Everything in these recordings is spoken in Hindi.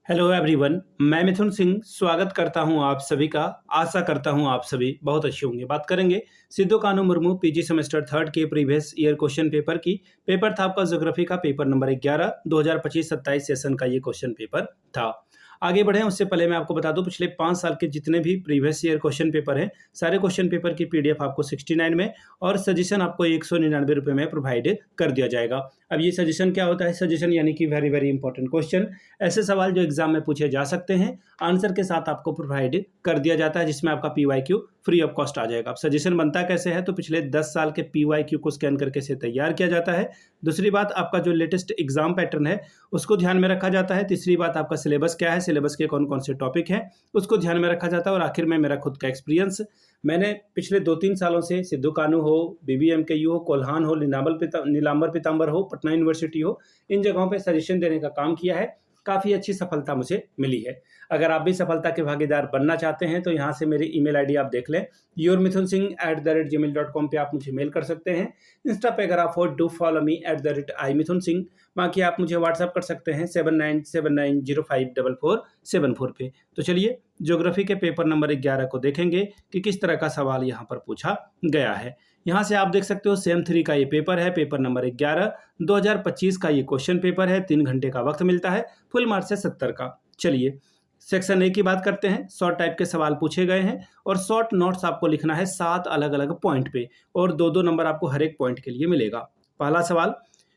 हेलो एवरीवन, मैं मिथुन सिंह स्वागत करता हूं आप सभी का। आशा करता हूं आप सभी बहुत अच्छे होंगे। बात करेंगे Sidhu Kanhu Murmu PG semester third के प्रीवियस ईयर क्वेश्चन पेपर की। पेपर था आपका ज्योग्राफी का पेपर नंबर 11 2025-27 सेशन का ये क्वेश्चन पेपर था। आगे बढ़े उससे पहले मैं आपको बता दूं पिछले 5 साल के जितने भी प्रीवियस ईयर क्वेश्चन पेपर हैं सारे क्वेश्चन पेपर की पीडीएफ आपको 69 में और सजेशन आपको 199 रुपये में प्रोवाइड कर दिया जाएगा। अब ये सजेशन क्या होता है? सजेशन यानी कि वेरी वेरी इंपॉर्टेंट क्वेश्चन, ऐसे सवाल जो एग्जाम में पूछे जा सकते हैं, आंसर के साथ आपको प्रोवाइड कर दिया जाता है जिसमें आपका पीवाईक्यू फ्री ऑफ कॉस्ट आ जाएगा। अब सजेशन बनता कैसे है? तो पिछले 10 साल के पीवाईक्यू को स्कैन करके से तैयार किया जाता है। दूसरी बात, आपका जो लेटेस्ट एग्जाम पैटर्न है उसको ध्यान में रखा जाता है। तीसरी बात, आपका सिलेबस क्या है, सिलेबस के कौन कौन से टॉपिक हैं उसको ध्यान में रखा जाता है। और आखिर में मेरा खुद का एक्सपीरियंस, मैंने पिछले 2-3 सालों से सिद्धू कान्हू हो, बीबीएमकेयू हो, कोल्हान हो, नीलांबर पीताम्बर हो, पटना यूनिवर्सिटी हो, इन जगहों पे सजेशन देने का काम किया है। काफ़ी अच्छी सफलता मुझे मिली है। अगर आप भी सफलता के भागीदार बनना चाहते हैं तो यहाँ से मेरी ईमेल आईडी आप देख लें, yourmithunsingh@gmail.com पे आप मुझे मेल कर सकते हैं। इंस्टा पे अगर आप हो डू फॉलो मी @imithunsingh। बाकी आप मुझे व्हाट्सअप कर सकते हैं 7979054474 पे। तो चलिए ज्योग्राफी के पेपर नंबर 11 को देखेंगे कि किस तरह का सवाल यहाँ पर पूछा गया है। यहाँ से आप देख सकते हो सेम 3 का ये पेपर है, पेपर नंबर 11 2025 का ये क्वेश्चन पेपर है। 3 घंटे का वक्त मिलता है, फुल मार्क्स है 70 का। चलिए सेक्शन ए की बात करते हैं। शॉर्ट टाइप के सवाल पूछे गए हैं और शॉर्ट नोट्स आपको लिखना है 7 अलग अलग पॉइंट पे और 2-2 नंबर आपको हर एक पॉइंट के लिए मिलेगा। पहला सवाल,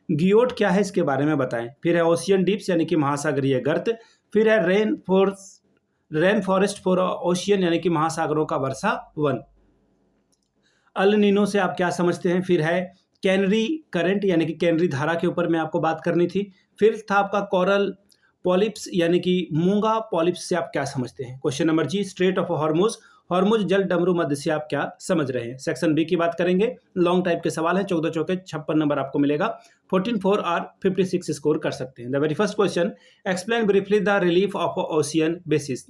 गियोट क्या है इसके बारे में बताएं। फिर है ओशियन डीप्स यानी कि महासागरीय गर्त। फिर है रेन फॉरेस्ट फॉर ओशियन यानी कि महासागरों का वर्षा वन। अल नीनो से आप क्या समझते हैं। फिर है कैनरी करंट यानी कि कैनरी धारा के ऊपर में आपको बात करनी थी। फिर था आपका कोरल पॉलिप्स यानी कि मूंगा पॉलिप्स से आप क्या समझते हैं। Question number G, strait of Hormuz, Hormuz जल डमरू मध्य से आप क्या समझ रहे हैं। सेक्शन बी की बात करेंगे, लॉन्ग टाइप के सवाल है, 14 चौके 56 नंबर आपको मिलेगा। 14 4 और 56 स्कोर कर सकते हैं। The very first question, explain briefly the relief of ocean basis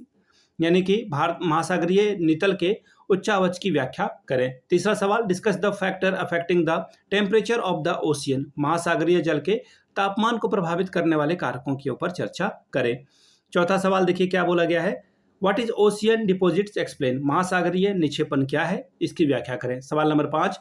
यानी कि भारत महासागरीय नितल के उच्चावच की व्याख्या करें। तीसरा सवाल, discuss the factor affecting the temperature of the ocean, महासागरीय जल के तापमान को प्रभावित करने वाले कारकों के ऊपर चर्चा करें। चौथा सवाल देखिए क्या बोला गया है, what is ocean deposits explain, महासागरीय निक्षेपण क्या है इसकी व्याख्या करें। सवाल number 5,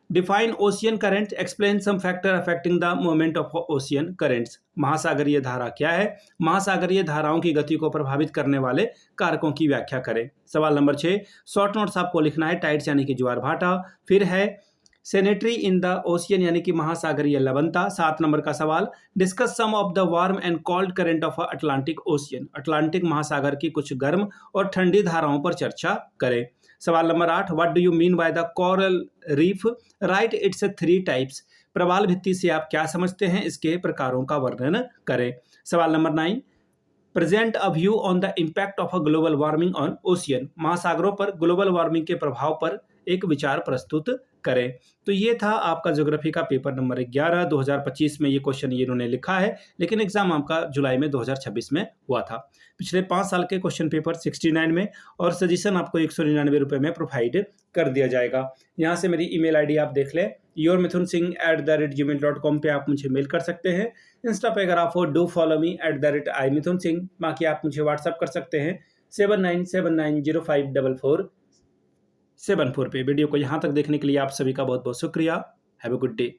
define ocean current, explain some factor affecting the movement of ocean currents, महासागरीय धारा क्या है, महासागरीय धाराओं की गति को प्रभावित करने वाले कारकों की व्याख्या करें। सवाल नंबर 6, शॉर्ट नोट्स आपको लिखना है, टाइड्स यानी कि ज्वार भाटा। फिर है सेनेटरी इन द ओशियन यानी कि महासागरीय लवणता। 7 नंबर का सवाल, discuss some of the warm and cold current of Atlantic Ocean, Atlantic महासागर की कुछ गर्म और ठंडी धाराओं पर चर्चा करें। सवाल number 8, what do you mean by the coral reef, write its 3 types, प्रवाल भित्ति से आप क्या समझते हैं, इसके प्रकारों का वर्णन करें। सवाल number 9, present a view on the impact of a global warming on ocean, महासागरों पर ग्लोबल वार्मिंग के प्रभाव पर एक विचार प्रस्तुत करें। तो ये था आपका ज्योग्राफी का पेपर नंबर 11 2025 में ये क्वेश्चन ये इन्होंने लिखा है, लेकिन एग्जाम आपका जुलाई में 2026 में हुआ था। पिछले 5 साल के क्वेश्चन पेपर 69 में और सजेशन आपको 199 रुपये में प्रोवाइड कर दिया जाएगा। यहाँ से मेरी ईमेल आईडी आप देख लें, yourmithunsingh@gmail.com पे आप मुझे मेल कर सकते हैं। इंस्टा पे अगर आप हो डू फॉलो मी @imithunsingh। बाकी आप मुझे व्हाट्सअप कर सकते हैं 7979054474 पे। वीडियो को यहाँ तक देखने के लिए आप सभी का बहुत बहुत शुक्रिया। Have a good day.